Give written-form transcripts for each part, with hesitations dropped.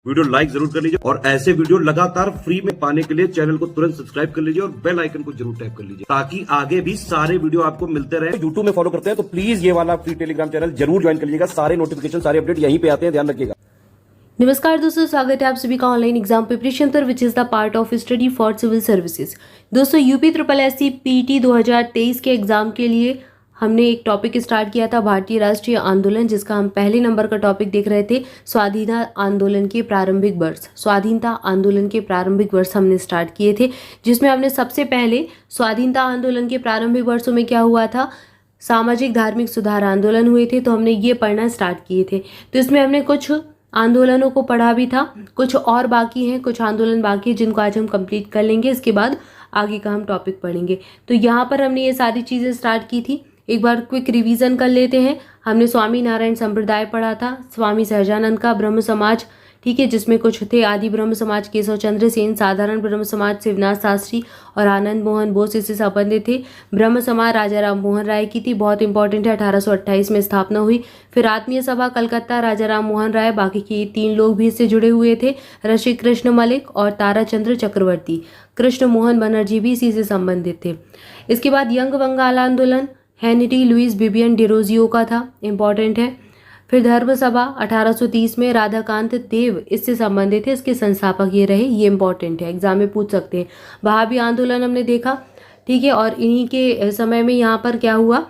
Video like जरूर कर लीजिए और ऐसे वीडियो लगातार फ्री में पाने के लिए चैनल को तुरंत सब्सक्राइब कर लीजिए और बेल आइकन को जरूर टैप कर लीजिए ताकि आगे भी सारे वीडियो आपको मिलते रहे। यूट्यूब में फॉलो करते हैं तो प्लीज ये वाला फ्री टेलीग्राम चैनल जरूर ज्वाइन कर लीजिएगा। सारे नोटिफिकेशन सारे अपडेट यहीं पे आते हैं, ध्यान रखिएगा। नमस्कार दोस्तों, स्वागत है आप सभी का ऑनलाइन एग्जाम प्रिपरेशन पर which is the part of study for civil services. दोस्तों यूपी ट्रिपल एससी पीटी 2023 के एग्जाम के लिए हमने एक टॉपिक स्टार्ट किया था, भारतीय राष्ट्रीय आंदोलन, जिसका हम पहले नंबर का टॉपिक देख रहे थे, स्वाधीनता आंदोलन के प्रारंभिक वर्ष। स्वाधीनता आंदोलन के प्रारंभिक वर्ष हमने स्टार्ट किए थे, जिसमें हमने सबसे पहले स्वाधीनता आंदोलन के प्रारंभिक वर्षों में क्या हुआ था, सामाजिक धार्मिक सुधार आंदोलन हुए थे, तो हमने ये पढ़ना स्टार्ट किए थे। तो इसमें हमने कुछ आंदोलनों को पढ़ा भी था, कुछ और बाकी हैं, कुछ आंदोलन बाकी है जिनको आज हम कंप्लीट कर लेंगे। इसके बाद आगे का हम टॉपिक पढ़ेंगे। तो यहाँ पर हमने ये सारी चीज़ें स्टार्ट की थी। एक बार क्विक रिवीजन कर लेते हैं। हमने स्वामी नारायण संप्रदाय पढ़ा था, स्वामी सहजानंद का ब्रह्म समाज, ठीक है, जिसमें कुछ थे आदि ब्रह्म समाज केशव चंद्र सेन, साधारण ब्रह्म समाज शिवनाथ शास्त्री और आनंद मोहन बोस इससे संबंधित थे। ब्रह्म समाज राजा राम मोहन राय की थी, बहुत इंपॉर्टेंट है, 1828 में स्थापना हुई। फिर आत्मीय सभा कलकत्ता, राजा राम मोहन राय, बाकी के 3 लोग भी इससे जुड़े हुए थे, ऋषि कृष्ण मलिक और ताराचंद्र चक्रवर्ती। कृष्ण मोहन बनर्जी भी इसी से संबंधित थे। इसके बाद यंग बंगाल आंदोलन हेनरी लुइस बिबियन डिरोजियो का था, इंपॉर्टेंट है। फिर धर्म सभा 1830 में राधाकांत देव इससे संबंधित है, इसके संस्थापक ये रहे, ये इंपॉर्टेंट है, एग्जाम में पूछ सकते हैं। वहाबी आंदोलन हमने देखा, ठीक है, और इन्हीं के समय में यहाँ पर क्या हुआ,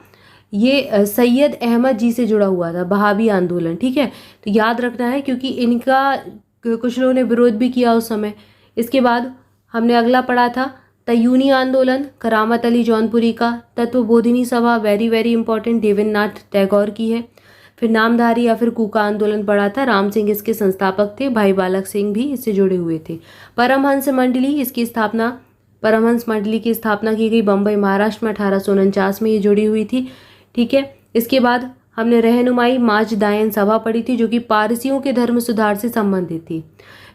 ये सैयद अहमद जी से जुड़ा हुआ था वहाबी आंदोलन, ठीक है, तो याद रखना है क्योंकि इनका कुछ लोगों ने विरोध भी किया उस समय। इसके बाद हमने अगला पढ़ा था तयूनी आंदोलन, करामत अली जौनपुरी का। Tattvabodhini Sabha very very important, Devendranath Tagore की है। फिर नामधारी या फिर कूका आंदोलन पढ़ा था, राम सिंह इसके संस्थापक थे, भाई बालक सिंह भी इससे जुड़े हुए थे। परमहंस मंडली, इसकी स्थापना, परमहंस मंडली की स्थापना की गई बम्बई महाराष्ट्र में 1849 में ये जुड़ी हुई थी, ठीक है। इसके बाद हमने रहनुमाई माज दायन सभा पढ़ी थी, जो कि पारसियों के धर्म सुधार से संबंधित थी।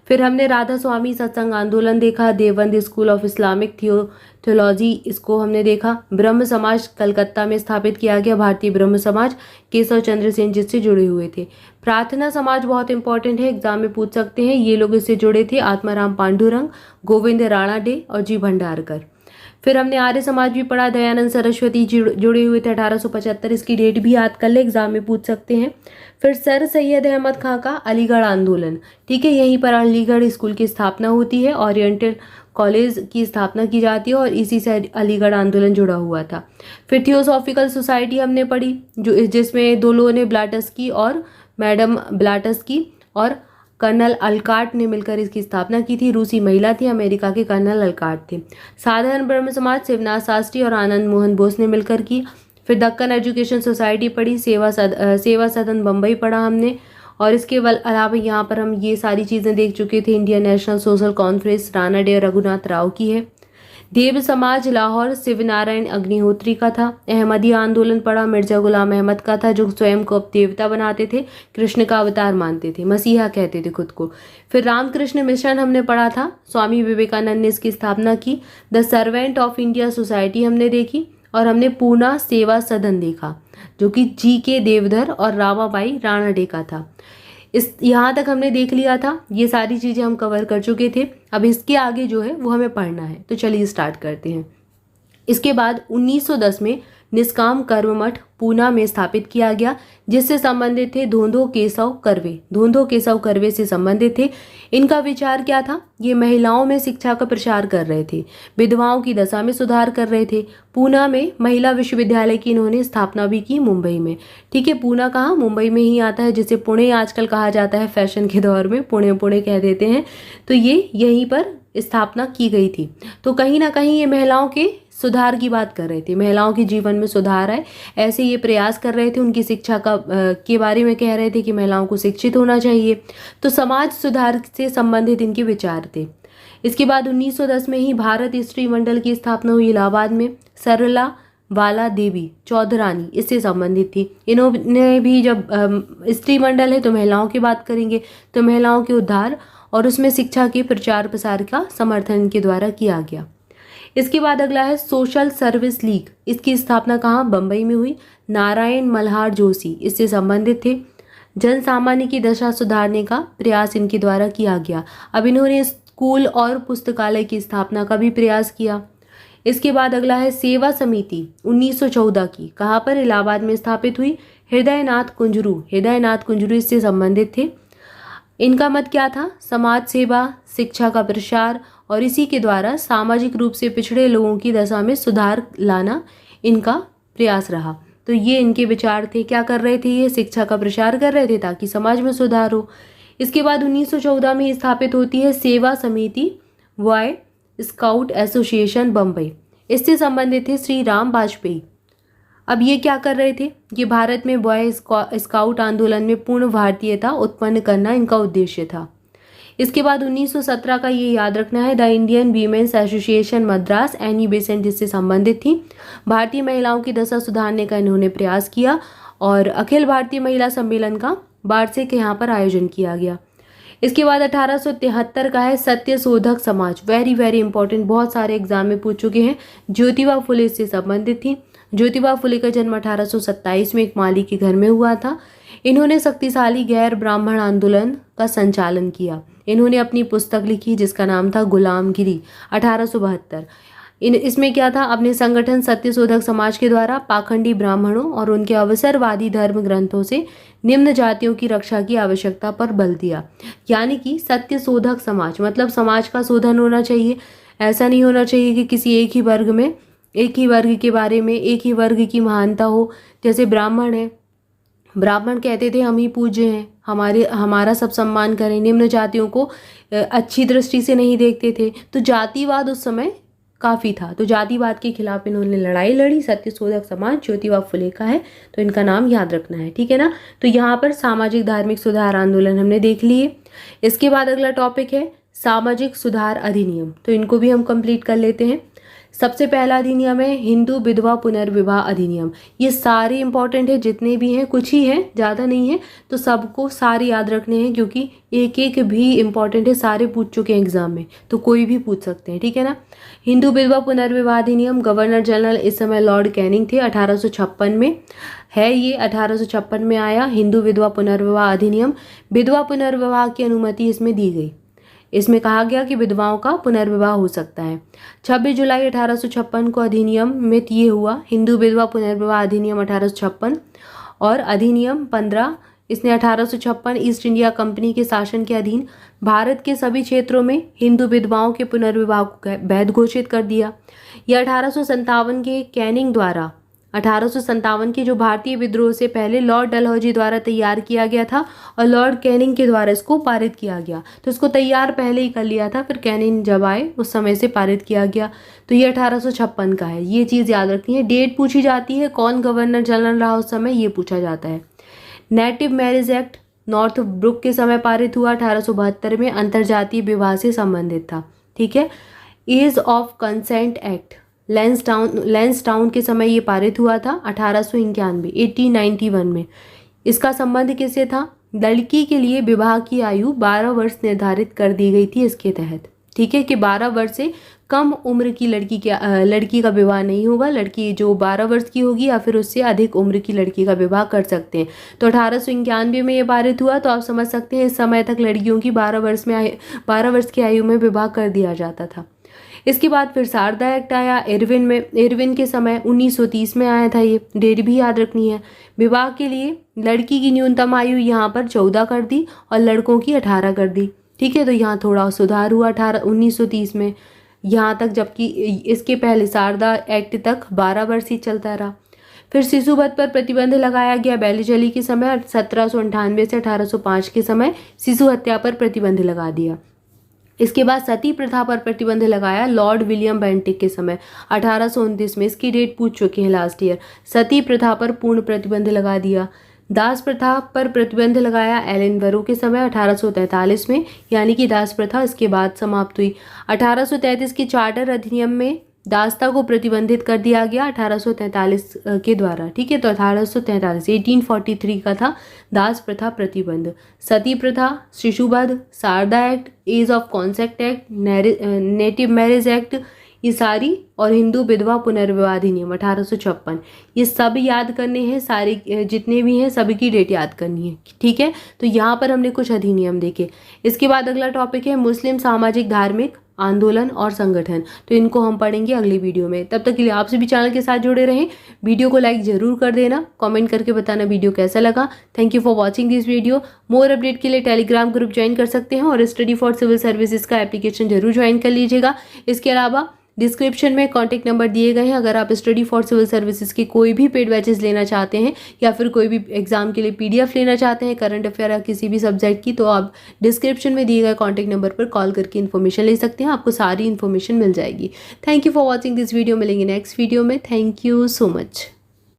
फिर हमने राधा स्वामी सत्संग आंदोलन देखा, Deoband school of Islamic theology, इसको हमने देखा। ब्रह्म समाज कलकत्ता में स्थापित किया गया, भारतीय ब्रह्म समाज, केशव चंद्र सेन जिससे जुड़े हुए थे। प्रार्थना समाज बहुत इंपॉर्टेंट है, एग्जाम में पूछ सकते हैं, ये लोग इससे जुड़े थे, आत्माराम पांडुरंग, गोविंद राणाडे और जी भंडारकर। फिर हमने आर्य समाज भी पढ़ा, दयानंद सरस्वती जुड़े हुए थे, 1875, इसकी डेट भी याद कर ले, एग्जाम में पूछ सकते हैं। फिर सर सैयद अहमद खां का अलीगढ़ आंदोलन, ठीक है, यहीं पर अलीगढ़ स्कूल की स्थापना होती है, ओरिएंटल कॉलेज की स्थापना की जाती है और इसी से अलीगढ़ आंदोलन जुड़ा हुआ था। फिर थियोसॉफिकल सोसाइटी हमने पढ़ी, जो जिसमें 2 लोगों ने, ब्लाटस्की और मैडम ब्लाटस्की और कर्नल अलकाट ने मिलकर इसकी स्थापना की थी। रूसी महिला थी, अमेरिका के कर्नल अलकाट थे। साधारण ब्रह्म समाज शिवनाथ शास्त्री और आनंद मोहन बोस ने मिलकर की। फिर दक्कन एजुकेशन सोसाइटी पढ़ी, सेवा सदन बम्बई पढ़ा हमने, और इसके अलावा यहाँ पर हम ये सारी चीज़ें देख चुके थे। Indian national social conference Ranade और रघुनाथ राव की है। देव समाज लाहौर शिवनारायण अग्निहोत्री का था। अहमदी आंदोलन पढ़ा, मिर्जा गुलाम अहमद का था, जो स्वयं को अब देवता बनाते थे, कृष्ण का अवतार मानते थे, मसीहा कहते थे खुद को। फिर रामकृष्ण मिशन हमने पढ़ा था, स्वामी विवेकानंद ने इसकी स्थापना की। The servant of India society हमने देखी, और हमने पूना सेवा सदन देखा, जो कि जी के देवधर और रामाबाई राणाडे का था। इस यहाँ तक हमने देख लिया था, ये सारी चीज़ें हम कवर कर चुके थे। अब इसके आगे जो है वो हमें पढ़ना है, तो चलिए स्टार्ट करते हैं। इसके बाद 1910 में निष्काम कर्म मठ पूना में स्थापित किया गया, जिससे संबंधित थे धोंधो केशव कर्वे। धोंधो केशव कर्वे से संबंधित थे। इनका विचार क्या था, ये महिलाओं में शिक्षा का प्रसार कर रहे थे, विधवाओं की दशा में सुधार कर रहे थे। पूना में महिला विश्वविद्यालय की इन्होंने स्थापना भी की, मुंबई में, ठीक है। पूना कहाँ, मुंबई में ही आता है, जिसे पुणे आजकल कहा जाता है, फैशन के दौर में पुणे पुणे कह देते हैं। तो ये यहीं पर स्थापना की गई थी। तो कहीं ना कहीं ये महिलाओं के सुधार की बात कर रहे थे, महिलाओं के जीवन में सुधार आए, ऐसे ये प्रयास कर रहे थे। उनकी शिक्षा का के बारे में कह रहे थे कि महिलाओं को शिक्षित होना चाहिए, तो समाज सुधार से संबंधित इनके विचार थे। इसके बाद 1910 में ही भारत स्त्री मंडल की स्थापना हुई इलाहाबाद में। सरला वाला देवी चौधरानी इससे संबंधित थी। इन्होंने भी, जब स्त्री मंडल है तो महिलाओं की बात करेंगे, तो महिलाओं के उद्धार और उसमें शिक्षा के प्रचार प्रसार का समर्थन इनके द्वारा किया गया। इसके बाद अगला है सोशल सर्विस लीग, इसकी स्थापना कहाँ, बम्बई में हुई। नारायण मल्हार जोशी इससे संबंधित थे। जन सामान्य की दशा सुधारने का प्रयास इनके द्वारा किया गया। अब इन्होंने स्कूल और पुस्तकालय की स्थापना का भी प्रयास किया। इसके बाद अगला है सेवा समिति 1914 की, कहाँ पर? इलाहाबाद में स्थापित हुई। हृदयनाथ कुंजरू इससे संबंधित थे। इनका मत क्या था? समाज सेवा, शिक्षा का प्रसार और इसी के द्वारा सामाजिक रूप से पिछड़े लोगों की दशा में सुधार लाना इनका प्रयास रहा। तो ये इनके विचार थे। क्या कर रहे थे ये? शिक्षा का प्रसार कर रहे थे ताकि समाज में सुधार हो। इसके बाद 1914 में स्थापित होती है सेवा समिति बॉय स्काउट एसोसिएशन बम्बई। इससे संबंधित थे श्री राम वाजपेयी। अब ये क्या कर रहे थे? ये भारत में बॉय स्काउट आंदोलन में पूर्ण भारतीयता उत्पन्न करना इनका उद्देश्य था। इसके बाद 1917 का ये याद रखना है, the Indian women's association Madras Annie Besant इससे संबंधित थी। भारतीय महिलाओं की दशा सुधारने का इन्होंने प्रयास किया और अखिल भारतीय महिला सम्मेलन का वार्षिक यहाँ पर आयोजन किया गया। इसके बाद 1873 का है सत्य शोधक समाज। वेरी वेरी इंपॉर्टेंट, बहुत सारे एग्जाम में पूछ चुके हैं। ज्योतिबा फुले इससे संबंधित थी। ज्योतिबा फुले का जन्म 1827 में एक माली के घर में हुआ था। इन्होंने शक्तिशाली गैर ब्राह्मण आंदोलन का संचालन किया। इन्होंने अपनी पुस्तक लिखी जिसका नाम था गुलामगिरी 1872। इसमें क्या था? अपने संगठन सत्यशोधक समाज के द्वारा पाखंडी ब्राह्मणों और उनके अवसरवादी धर्म ग्रंथों से निम्न जातियों की रक्षा की आवश्यकता पर बल दिया। यानी कि सत्यशोधक समाज मतलब समाज का शोधन होना चाहिए। ऐसा नहीं होना चाहिए कि किसी एक ही वर्ग में, एक ही वर्ग के बारे में, एक ही वर्ग की महानता हो। जैसे ब्राह्मण है, ब्राह्मण कहते थे हम ही पूज्य हैं, हमारा सब सम्मान करें। निम्न जातियों को अच्छी दृष्टि से नहीं देखते थे। तो जातिवाद उस समय काफ़ी था। तो जातिवाद के खिलाफ इन्होंने लड़ाई लड़ी। सत्यशोधक समाज ज्योतिबा फुले का है, तो इनका नाम याद रखना है, ठीक है ना। तो यहाँ पर सामाजिक धार्मिक सुधार आंदोलन हमने देख लिए। इसके बाद अगला टॉपिक है सामाजिक सुधार अधिनियम। तो इनको भी हम कंप्लीट कर लेते हैं। सबसे पहला अधिनियम है हिंदू विधवा पुनर्विवाह अधिनियम। ये सारे इंपॉर्टेंट है, जितने भी हैं, कुछ ही हैं, ज़्यादा नहीं है, तो सबको सारे याद रखने हैं क्योंकि एक एक भी इंपॉर्टेंट है। सारे पूछ चुके हैं एग्जाम में, तो कोई भी पूछ सकते हैं, ठीक है ना। हिंदू विधवा पुनर्विवाह अधिनियम, गवर्नर जनरल इस समय लॉर्ड कैनिंग थे। 1856 में है ये, 1856 में आया हिंदू विधवा पुनर्विवाह अधिनियम। विधवा पुनर्विवाह की अनुमति इसमें दी गई। इसमें कहा गया कि विधवाओं का पुनर्विवाह हो सकता है। 26 जुलाई 1856 को अधिनियम में ये हुआ हिंदू विधवा पुनर्विवाह अधिनियम 1856। और अधिनियम 15 इसने 1856 ईस्ट इंडिया कंपनी के शासन के अधीन भारत के सभी क्षेत्रों में हिंदू विधवाओं के पुनर्विवाह को वैध घोषित कर दिया। यह 1857 के कैनिंग द्वारा 1857 के जो भारतीय विद्रोह से पहले लॉर्ड डलहौजी द्वारा तैयार किया गया था और लॉर्ड कैनिंग के द्वारा इसको पारित किया गया। तो इसको तैयार पहले ही कर लिया था, फिर कैनिंग जब आए उस समय से पारित किया गया। तो ये 1856 का है, ये चीज़ याद रखनी है। डेट पूछी जाती है, कौन गवर्नर जनरल रहा उस समय, ये पूछा जाता है। Native marriage act Northbrook के समय पारित हुआ 1872 में, अंतरजातीय विवाह से संबंधित था, ठीक है। Age of consent act Lansdowne के समय ये पारित हुआ था 1891 में। इसका संबंध किससे था? लड़की के लिए विवाह की आयु 12 वर्ष निर्धारित कर दी गई थी इसके तहत, ठीक है, कि 12 वर्ष से कम उम्र की लड़की का विवाह नहीं होगा। लड़की जो 12 वर्ष की होगी या फिर उससे अधिक उम्र की लड़की का विवाह कर सकते हैं। तो 1891 में ये पारित हुआ। तो आप समझ सकते हैं इस समय तक लड़कियों की 12 वर्ष की आयु में विवाह कर दिया जाता था। इसके बाद फिर शारदा एक्ट आया इरविन के समय 1930 में आया था। ये डेट भी याद रखनी है। विवाह के लिए लड़की की न्यूनतम आयु यहाँ पर 14 कर दी और लड़कों की 18 कर दी, ठीक है। तो यहाँ थोड़ा सुधार हुआ 1930 में यहाँ तक, जबकि इसके पहले शारदा एक्ट तक 12 वर्ष ही चलता रहा। फिर शिशुवध पर प्रतिबंध लगाया गया बेलीजली के समय 1798 से 1805 के समय शिशु हत्या पर प्रतिबंध लगा दिया। इसके बाद सती प्रथा पर प्रतिबंध लगाया लॉर्ड विलियम बेंटिक के समय 1829 में। इसकी डेट पूछ चुके हैं लास्ट ईयर। सती प्रथा पर पूर्ण प्रतिबंध लगा दिया। दास प्रथा पर प्रतिबंध लगाया एलन बरो के समय 1843 में, यानी कि दास प्रथा इसके बाद समाप्त हुई। 1833 के चार्टर अधिनियम में दासता को प्रतिबंधित कर दिया गया 1843 के द्वारा, ठीक है। तो 1843 का था दास प्रथा प्रतिबंध। सती प्रथा, शिशुवध, Sarda act, age of consent act, native marriage act, ये सारी, और हिंदू विधवा पुनर्विवाह अधिनियम 1856, ये सब याद करने हैं, सारे जितने भी हैं सभी की डेट याद करनी है, ठीक है। तो यहाँ पर हमने कुछ अधिनियम देखे। इसके बाद अगला टॉपिक है मुस्लिम सामाजिक धार्मिक आंदोलन और संगठन, तो इनको हम पढ़ेंगे अगली वीडियो में। तब तक के लिए आप सभी चैनल के साथ जुड़े रहें। वीडियो को लाइक जरूर कर देना, कमेंट करके बताना वीडियो कैसा लगा। Thank you for watching this video. More update के लिए टेलीग्राम ग्रुप ज्वाइन कर सकते हैं और स्टडी फॉर सिविल सर्विसेज का एप्लीकेशन जरूर ज्वाइन कर लीजिएगा। इसके अलावा डिस्क्रिप्शन में कॉन्टैक्ट नंबर दिए गए हैं। अगर आप स्टडी फॉर सिविल सर्विसेज के कोई भी पेड बैचेस लेना चाहते हैं या फिर कोई भी एग्जाम के लिए पीडीएफ लेना चाहते हैं, करंट अफेयर या किसी भी सब्जेक्ट की, तो आप डिस्क्रिप्शन में दिए गए कॉन्टैक्ट नंबर पर कॉल करके इन्फॉर्मेशन ले सकते हैं। आपको सारी इन्फॉर्मेशन मिल जाएगी। Thank you for watching this video. मिलेंगे नेक्स्ट वीडियो में। Thank you so much.